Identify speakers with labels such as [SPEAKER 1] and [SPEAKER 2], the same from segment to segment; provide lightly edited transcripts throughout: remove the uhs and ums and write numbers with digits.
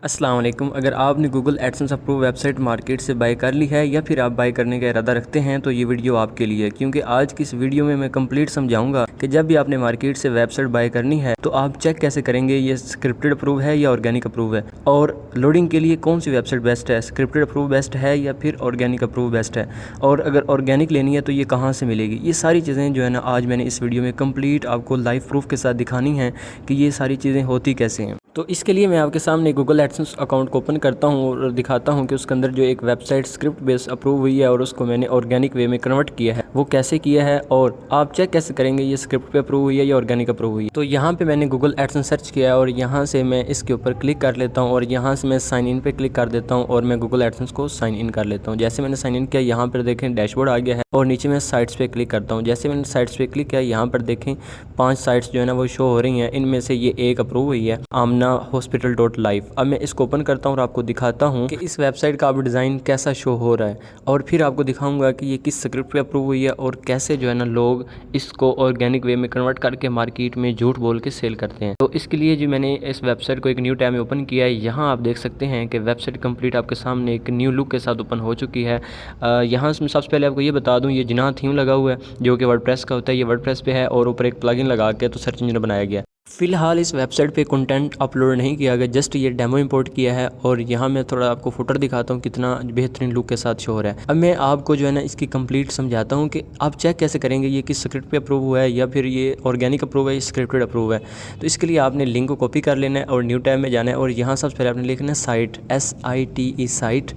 [SPEAKER 1] अस्सलाम वालेकुम। अगर आपने Google AdSense approve website market से बाय कर ली है या फिर आप बाय करने का इरादा रखते हैं तो ये वीडियो आपके लिए है, क्योंकि आज की इस वीडियो में मैं कंप्लीट समझाऊंगा कि जब भी आपने मार्केट से वेबसाइट बाय करनी है तो आप चेक कैसे करेंगे ये स्क्रिप्टेड अप्रूव है या ऑर्गेनिक अप्रूव है, और लोडिंग के लिए कौन सी वेबसाइट बेस्ट है, स्क्रिप्टेड अप्रूव बेस्ट है या फिर ऑर्गेनिक अप्रूव बेस्ट है, और अगर ऑर्गेनिक लेनी है तो ये कहाँ से मिलेगी। ये सारी चीज़ें जो है ना आज मैंने इस वीडियो में कंप्लीट आपको लाइव प्रूफ के साथ दिखानी है कि ये सारी चीज़ें होती कैसे हैं। तो इसके लिए मैं आपके सामने गूगल एडसेंस अकाउंट को ओपन करता हूँ और दिखाता हूँ कि उसके अंदर जो एक वेबसाइट स्क्रिप्ट बेस अप्रूव हुई है और उसको मैंने ऑर्गेनिक वे में कन्वर्ट किया है वो कैसे किया है, और आप चेक कैसे करेंगे ये स्क्रिप्ट पे अप्रूव हुई है या ऑर्गेनिक अप्रूव हुई है। तो यहाँ पे मैंने गूगल एडसेंस सर्च किया और यहाँ से मैं इसके ऊपर क्लिक कर लेता हूँ और यहाँ से मैं साइन इन पे क्लिक कर देता हूँ और मैं गूगल एडसेंस को साइन इन कर लेता हूँ। जैसे मैंने साइन इन किया यहाँ पर देखें डैशबोर्ड आ गया है और नीचे मैं साइट्स पे क्लिक करता हूँ। जैसे मैंने साइट्स पे क्लिक किया यहाँ पर देखें 5 साइट्स जो है ना वो शो हो रही हैं, इनमें से ये एक अप्रूव हुई है आमना हॉस्पिटल .live। अब मैं इसको ओपन करता हूँ और आपको दिखाता हूँ कि इस वेबसाइट का अब डिज़ाइन कैसा शो हो रहा है, और फिर आपको दिखाऊंगा कि ये किस स्क्रिप्ट पे अप्रूव हुई है और कैसे जो है ना लोग इसको ऑर्गेनिक वे में कन्वर्ट करके मार्केट में झूठ बोल के सेल करते हैं। तो इसके लिए जो मैंने इस वेबसाइट को एक न्यू टैब में ओपन किया है, यहाँ आप देख सकते हैं कि वेबसाइट कंप्लीट आपके सामने एक न्यू लुक के साथ ओपन हो चुकी है। यहाँ से सबसे पहले आपको ये बता दूँ, ये जिनाह थीम लगा हुआ है जो कि वर्डप्रेस का होता है, ये वर्डप्रेस पे है और ऊपर एक प्लगइन लगा के तो सर्च इंजन बनाया गया। फ़िलहाल इस वेबसाइट पे कंटेंट अपलोड नहीं किया गया, जस्ट ये डेमो इंपोर्ट किया है। और यहाँ मैं थोड़ा आपको फुटर दिखाता हूँ कितना बेहतरीन लुक के साथ शो हो रहा है। अब मैं आपको जो है ना इसकी कंप्लीट समझाता हूँ कि आप चेक कैसे करेंगे ये किस स्क्रिप्ट पे अप्रूव हुआ है या फिर ये ऑर्गेनिक अप्रूव है या स्क्रिप्टेड अप्रूव है। तो इसके लिए आपने लिंक को कॉपी कर लेना है और न्यू टैब में जाना है और यहाँ सबसे पहले आपने लिखना है साइट SITE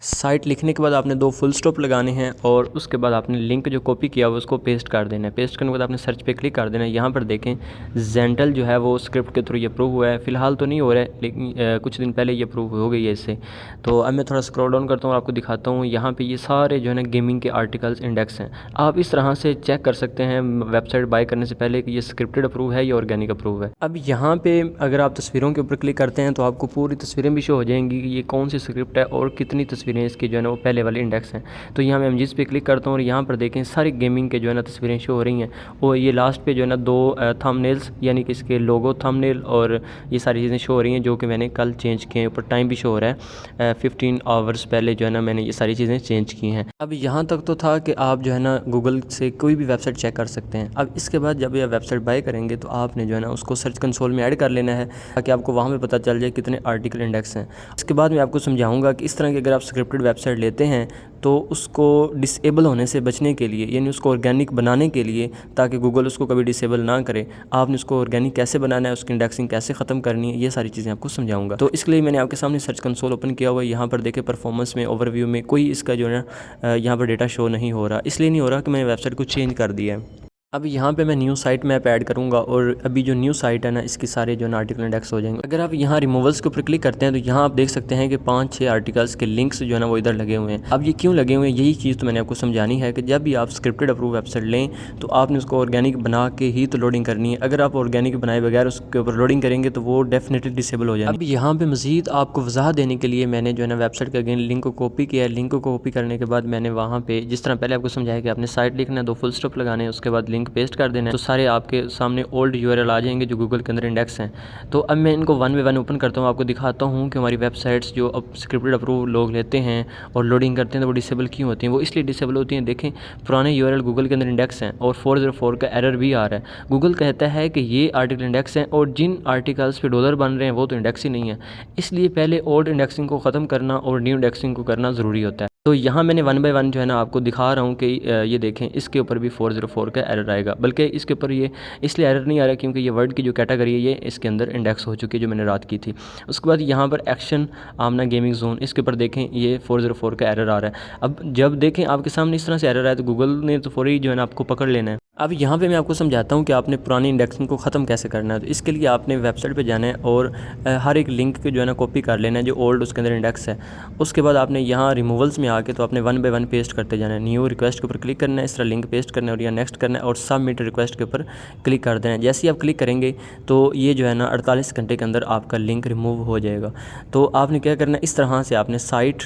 [SPEAKER 1] साइट लिखने के बाद आपने 2 फुल स्टॉप लगाने हैं और उसके बाद आपने लिंक जो कॉपी किया हुआ उसको पेस्ट कर देना है। पेस्ट करने के बाद आपने सर्च पे क्लिक कर देना है। यहाँ पर देखें जेंटल जो है वो स्क्रिप्ट के थ्रू ये अप्रूव हुआ है, फ़िलहाल तो नहीं हो रहा है लेकिन कुछ दिन पहले ये अप्रूव हो गई है इससे। तो अब मैं थोड़ा स्क्रॉल डाउन करता हूँ और आपको दिखाता हूँ। यहाँ पर ये सारे जो है ना गेमिंग के आर्टिकल्स इंडेक्स हैं। आप इस तरह से चेक कर सकते हैं वेबसाइट बाय करने से पहले कि ये स्क्रिप्टेड अप्रूव है या ऑर्गेनिक अप्रूव है। अब यहाँ पर अगर आप तस्वीरों के ऊपर क्लिक करते हैं तो आपको पूरी तस्वीरें भी शो हो जाएंगी कि ये कौन सी स्क्रिप्ट है और कितनी तस्वीरें इसकी जो है ना वो पहले वाले इंडेक्स हैं। तो यहाँ मैं एमजीज पे क्लिक करता हूँ और यहाँ पर देखें सारी गेमिंग के जो है ना तस्वीरें शो हो रही हैं। और ये लास्ट पे जो है ना 2 थंबनेल्स यानी कि इसके लोगो थंबनेल और ये सारी चीज़ें शो हो रही हैं जो कि मैंने कल चेंज किए हैं। ऊपर टाइम भी शो हो रहा है 15 आवर्स पहले जो है ना मैंने ये सारी चीज़ें चेंज की हैं। अब यहाँ तक तो था कि आप जो है ना गूगल से कोई भी वेबसाइट चेक कर सकते हैं। अब इसके बाद जब ये वेबसाइट बाय करेंगे तो आपने जो है ना उसको सर्च कंसोल में ऐड कर लेना है ताकि आपको वहाँ पर पता चल जाए कितने आर्टिकल इंडेक्स हैं। इसके बाद मैं आपको समझाऊँगा कि इस तरह की अगर आप स्क्रिप्टेड वेबसाइट लेते हैं तो उसको डिसेबल होने से बचने के लिए यानी उसको ऑर्गेनिक बनाने के लिए, ताकि गूगल उसको कभी डिसेबल ना करे, आपने उसको ऑर्गेनिक कैसे बनाना है, उसकी इंडेक्सिंग कैसे ख़त्म करनी है, ये सारी चीज़ें आपको समझाऊंगा। तो इसके लिए मैंने आपके सामने सर्च कंसोल ओपन किया हुआ है। यहाँ पर देखें परफॉर्मेंस में ओवरव्यू में कोई इसका जो है ना यहाँ पर डेटा शो नहीं हो रहा। इसलिए नहीं हो रहा कि मैंने वेबसाइट को चेंज कर दिया है। अब यहाँ पे मैं न्यू साइट मैप ऐड करूँगा और अभी जो न्यू साइट है ना इसकी सारे जो है ना आर्टिकल इंडेक्स हो जाएंगे। अगर आप यहाँ रिमूवल्स के ऊपर क्लिक करते हैं तो यहाँ आप देख सकते हैं कि 5-6 आर्टिकल्स के लिंक्स जो है ना वो इधर लगे हुए हैं। अब ये क्यों लगे हुए हैं, यही चीज़ तो मैंने आपको समझानी है कि जब भी आप स्क्रिप्टेड अप्रूव वेबसाइट लें तो आपने उसको ऑर्गेनिक बना के ही तो लोडिंग करनी है। अगर आप ऑर्गेनिक बनाए बगैर उसके ऊपर लोडिंग करेंगे तो वो डेफिनेटली डिसेबल हो जाएगी। अब यहाँ पर मज़ीद आपको वजाहत देने के लिए मैंने जो है ना वेबसाइट के अगेन लिंक को कॉपी किया है। लिंक को कॉपी करने के बाद मैंने वहाँ पर जिस तरह पहले आपको समझाया कि आपने साइट लिखना है, 2 फुल स्टॉप लगाने हैं, उसके बाद लिंक पेस्ट कर देना है, सारे आपके सामने ओल्ड URL आ जाएंगे जो गूगल के अंदर इंडेक्स हैं। तो अब मैं इनको 1 बाय 1 ओपन करता हूँ, आपको दिखाता हूँ कि हमारी वेबसाइट्स जो अब स्क्रिप्टेड अप्रूव लोग लेते हैं और लोडिंग करते हैं तो वो डिसेबल क्यों होती हैं। वो इसलिए डिसेबल होती हैं, देखें पुराने URL गूगल के अंदर इंडेक्स हैं और 404 का एरर भी आ रहा है। गूगल कहता है कि ये आर्टिकल इंडेक्स हैं और जिन आर्टिकल्स पे डॉलर बन रहे हैं वो तो इंडेक्स ही नहीं है। इसलिए पहले ओल्ड इंडेक्सिंग को ख़त्म करना और न्यू इंडेक्सिंग को करना ज़रूरी होता है। तो यहाँ मैंने 1 बाय 1 जो है ना आपको दिखा रहा हूँ कि ये देखें इसके ऊपर भी 404 का एरर आएगा, बल्कि इसके ऊपर ये इसलिए एरर नहीं आ रहा क्योंकि ये वर्ड की जो कैटेगरी है ये इसके अंदर इंडेक्स हो चुकी है जो मैंने रात की थी। उसके बाद यहाँ पर एक्शन आमना गेमिंग जोन, इसके ऊपर देखें ये 404 का एरर आ रहा है। अब जब देखें आपके सामने इस तरह से एरर आए तो गूगल ने तो फौरी जो है ना आपको पकड़ लेना है। अब यहाँ पे मैं आपको समझाता हूँ कि आपने पुरानी इंडेक्सिंग को ख़त्म कैसे करना है। तो इसके लिए आपने वेबसाइट पे जाना है और हर एक लिंक को जो है ना कॉपी कर लेना है जो ओल्ड उसके अंदर इंडेक्स है। उसके बाद आपने यहाँ रिमूवल्स में आके तो आपने 1 बाय 1 पेस्ट करते जाना है। न्यू रिक्वेस्ट के ऊपर क्लिक करना है, इस तरह लिंक पेस्ट करना है और यहाँ नेक्स्ट करना है और सबमिट रिक्वेस्ट के ऊपर क्लिक कर देना है। जैसे ही आप क्लिक करेंगे तो ये जो है ना 48 घंटे के अंदर आपका लिंक रिमूव हो जाएगा। तो आपने क्या करना है, इस तरह से आपने साइट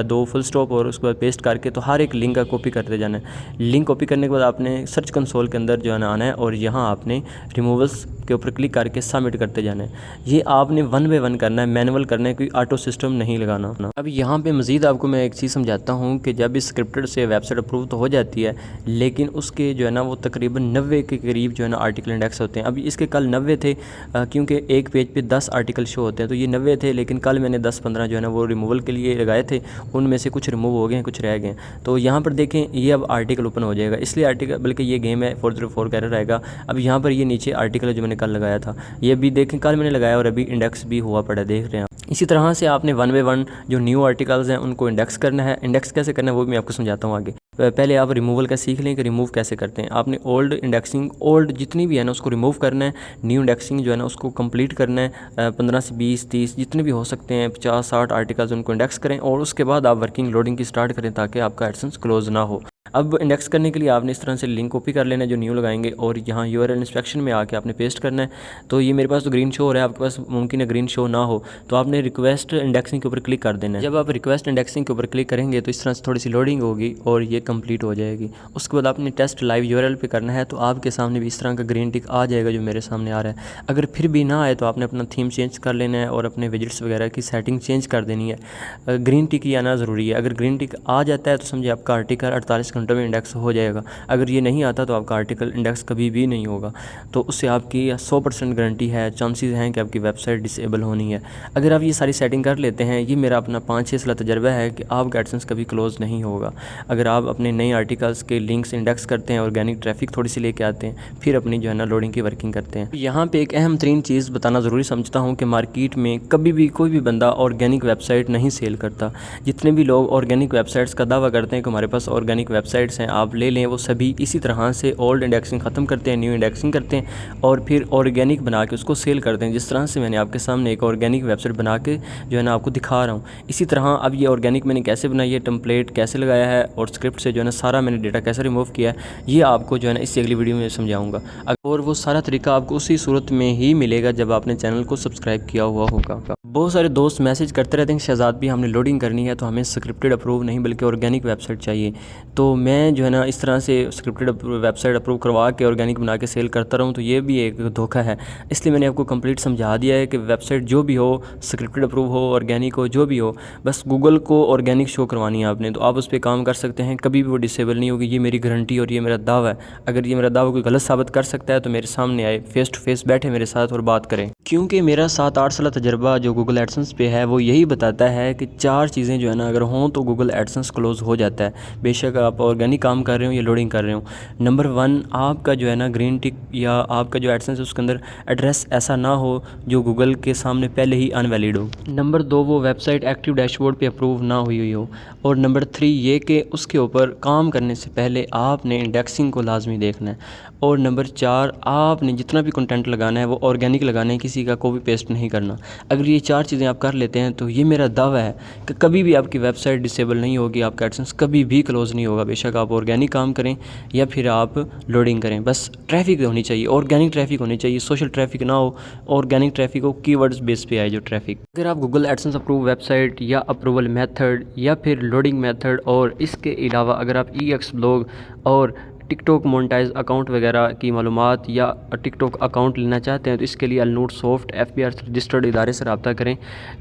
[SPEAKER 1] 2 फुल स्टॉप और उसके बाद पेस्ट करके तो हर एक लिंक का कॉपी करते जाना है। लिंक कॉपी करने के बाद आपने सर्च कंसोल के अंदर जो है ना आना है और यहाँ आपने रिमूवल्स के ऊपर क्लिक करके सबमिट करते जाना है। ये आपने 1 बाय 1 करना है, मैनुअल करना है, कोई ऑटो सिस्टम नहीं लगाना। अब यहाँ पे मज़ीद आपको मैं एक चीज़ समझाता हूँ कि जब इस स्क्रिप्टेड से वेबसाइट अप्रूव तो हो जाती है, लेकिन उसके जो है ना वो तकरीबन 90 के करीब जो है ना आर्टिकल इंडेक्स होते हैं। अभी इसके कल 90 थे, क्योंकि एक पेज पे 10 आर्टिकल शो होते हैं, तो ये 90 थे, लेकिन कल मैंने 10-15 जो है ना वो रिमूवल के लिए लगाए थे, उनमें से कुछ रिमूव हो गए हैं, कुछ रह गए हैं। तो यहाँ पर देखें ये अब आर्टिकल ओपन हो जाएगा, इसलिए आर्टिकल बल्कि ये गेम है 404 का एरर आएगा। अब यहाँ पर ये नीचे आर्टिकल जो मैंने कल लगाया था ये भी देखें, कल मैंने लगाया और अभी इंडेक्स भी हुआ पड़ा, देख रहे हैं। इसी तरह से आपने 1 बाय 1 जो न्यू आर्टिकल्स हैं उनको इंडेक्स करना है। इंडेक्स कैसे करना है वो भी मैं आपको समझाता हूँ आगे। पहले आप रिमूवल का सीख लें कि रिमूव कैसे करते हैं। आपने ओल्ड इंडेक्सिंग, ओल्ड जितनी भी है ना उसको रिमूव करना है, न्यू इंडेक्सिंग जो है ना उसको कंप्लीट करना है। 15 से 20 30 जितने भी हो सकते हैं, 50-60 आर्टिकल्स उनको इंडेक्स करें और उसके बाद आप वर्किंग लोडिंग की स्टार्ट करें ताकि आपका एडसेंस क्लोज ना हो। अब इंडेक्स करने के लिए आपने इस तरह से लिंक कॉपी कर लेना है जो न्यू लगाएंगे और यहाँ यूआरएल इंस्पेक्शन में आके आपने पेस्ट करना है। तो ये मेरे पास तो ग्रीन शो हो रहा है, आपके पास मुमकिन है ग्रीन शो ना हो, तो आपने रिक्वेस्ट इंडेक्सिंग के ऊपर क्लिक कर देना है। जब आप रिक्वेस्ट इंडेक्सिंग के ऊपर क्लिक करेंगे तो इस तरह से थोड़ी सी लोडिंग होगी और ये कंप्लीट हो जाएगी। उसके बाद आपने टेस्ट लाइव यूआरएल पे करना है, तो आपके सामने भी इस तरह का ग्रीन टिक आ जाएगा जो मेरे सामने आ रहा है। अगर फिर भी ना आए तो आपने अपना थीम चेंज कर लेना है और अपने विजिट्स वगैरह की सेटिंग चेंज कर देनी है। ग्रीन टिक ही आना ज़रूरी है। अगर ग्रीन टिक आ जाता है तो समझिए आपका आर्टिकल 48 घंटों में इंडेक्स हो जाएगा। अगर ये नहीं आता तो आपका आर्टिकल इंडेक्स कभी भी नहीं होगा। तो उससे आपकी 100% गारंटी है, चांसेस हैं कि आपकी वेबसाइट डिसेबल होनी है। अगर आप ये सारी सेटिंग कर लेते हैं, ये मेरा अपना 5-6 साल तजर्बा है कि आपका एडसेंस कभी क्लोज़ नहीं होगा। अगर आप अपने नए आर्टिकल्स के लिंक्स इंडेक्स करते हैं, ऑर्गेनिक ट्रैफिक थोड़ी सी लेके आते हैं, फिर अपनी जो है ना लोडिंग की वर्किंग करते हैं। यहाँ पे एक अहम तरीन चीज़ बताना ज़रूरी समझता हूँ कि मार्केट में कभी भी कोई भी बंदा ऑर्गेनिक वेबसाइट नहीं सेल करता। जितने भी लोग ऑर्गेनिक वेबसाइट्स का दावा करते हैं कि हमारे पास ऑर्गेनिक वेबसाइट्स हैं, आप ले लें, वो सभी इसी तरह से ओल्ड इंडेक्सिंग ख़त्म करते हैं, न्यू इंडेक्सिंग करते हैं और फिर ऑर्गेनिक बना के उसको सेल करते हैं। जिस तरह से मैंने आपके सामने एक ऑर्गेनिक वेबसाइट बना के जो है ना आपको दिखा रहा हूँ, इसी तरह अब ये ऑर्गेनिक मैंने कैसे बनाई है, टेम्पलेट कैसे लगाया है और स्क्रिप्ट से जो है ना सारा मैंने डेटा कैसे रिमूव किया है, ये आपको जो है ना इससे अगली वीडियो में समझाऊंगा। और वो सारा तरीका आपको उसी सूरत में ही मिलेगा जब आपने चैनल को सब्सक्राइब किया हुआ होगा। बहुत सारे दोस्त मैसेज करते रहते हैं शहजाद भी हमने लोडिंग करनी है तो हमें स्क्रिप्टेड अप्रूव नहीं बल्कि ऑर्गेनिक वेबसाइट चाहिए। तो मैं जो है ना इस तरह से स्क्रिप्टेड वेबसाइट अप्रूव करवा के ऑर्गेनिक बना के सेल करता रहूँ तो ये भी एक धोखा है। इसलिए मैंने आपको कंप्लीट समझा दिया है कि वेबसाइट जो भी हो, स्क्रिप्टेड अप्रूव हो, ऑर्गेनिक हो, जो भी हो, बस गूगल को ऑर्गेनिक शो करवानी है आपने, तो आप उस पर काम कर सकते हैं, कभी भी वो डिसेबल नहीं होगी। ये मेरी गारंटी और ये मेरा दावा है। अगर ये मेरा दावा कोई गलत साबित कर सकता है तो मेरे सामने आए, फेस टू फेस बैठे मेरे साथ और बात करें, क्योंकि मेरा 7-8 साल तजर्बा जो गूगल एडसेंस पे है वो यही बताता है कि 4 चीज़ें जो है ना अगर हों तो गूगल एडसेंस क्लोज़ हो जाता है। बेशक आप ऑर्गेनिक काम कर रहे हो या लोडिंग कर रहे हो। नंबर 1, आपका जो है ना ग्रीन टिक या आपका जो एडसेंस है उसके अंदर एड्रेस ऐसा ना हो जो गूगल के सामने पहले ही अनवैलिड हो। नंबर 2, वो वेबसाइट एक्टिव डैशबोर्ड पे अप्रूव ना हुई हो। और नंबर 3 ये कि उसके ऊपर काम करने से पहले आपने इंडेक्सिंग को लाजमी देखना है। और नंबर 4, आपने जितना भी कंटेंट लगाना है वो ऑर्गेनिक लगाना है, किसी का कॉपी पेस्ट नहीं करना। अगर ये 4 चीज़ें आप कर लेते हैं तो ये मेरा दावा है कि कभी भी आपकी वेबसाइट डिसेबल नहीं होगी, आपका एडसेंस कभी भी क्लोज़ नहीं होगा। बेशक आप ऑर्गेनिक काम करें या फिर आप लोडिंग करें, बस ट्रैफिक होनी चाहिए, ऑर्गेनिक ट्रैफिक होनी चाहिए, सोशल ट्रैफिक ना हो, ऑर्गेनिक ट्रैफिक हो, कीवर्ड्स बेस पे आए जो ट्रैफिक। अगर आप गूगल एडसेंस अप्रूव वेबसाइट या अप्रूवल मेथड या फिर लोडिंग मेथड और इसके अलावा अगर आप EX ब्लॉग और टिकटॉक मोनेटाइज अकाउंट वगैरह की मालूमात या टिकटॉक अकाउंट लेना चाहते हैं तो इसके लिए अलनूर सॉफ्ट FBR रजिस्टर्ड इदारे से रब्ता करें।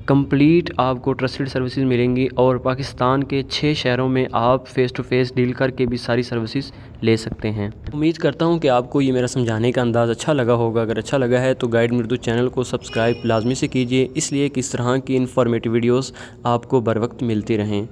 [SPEAKER 1] कंप्लीट आपको ट्रस्टेड सर्विसेज मिलेंगी और पाकिस्तान के 6 शहरों में आप फ़ेस टू फेस डील करके भी सारी सर्विसेज ले सकते हैं। उम्मीद करता हूं कि आपको ये मेरा समझाने का अंदाज़ अच्छा लगा होगा। अगर अच्छा लगा है तो गाइड मिर्दू चैनल को सब्सक्राइब लाजमी से कीजिए, इसलिए कि इस तरह की इन्फॉर्मेटिव वीडियोज़ आपको बर वक्त मिलती रहें।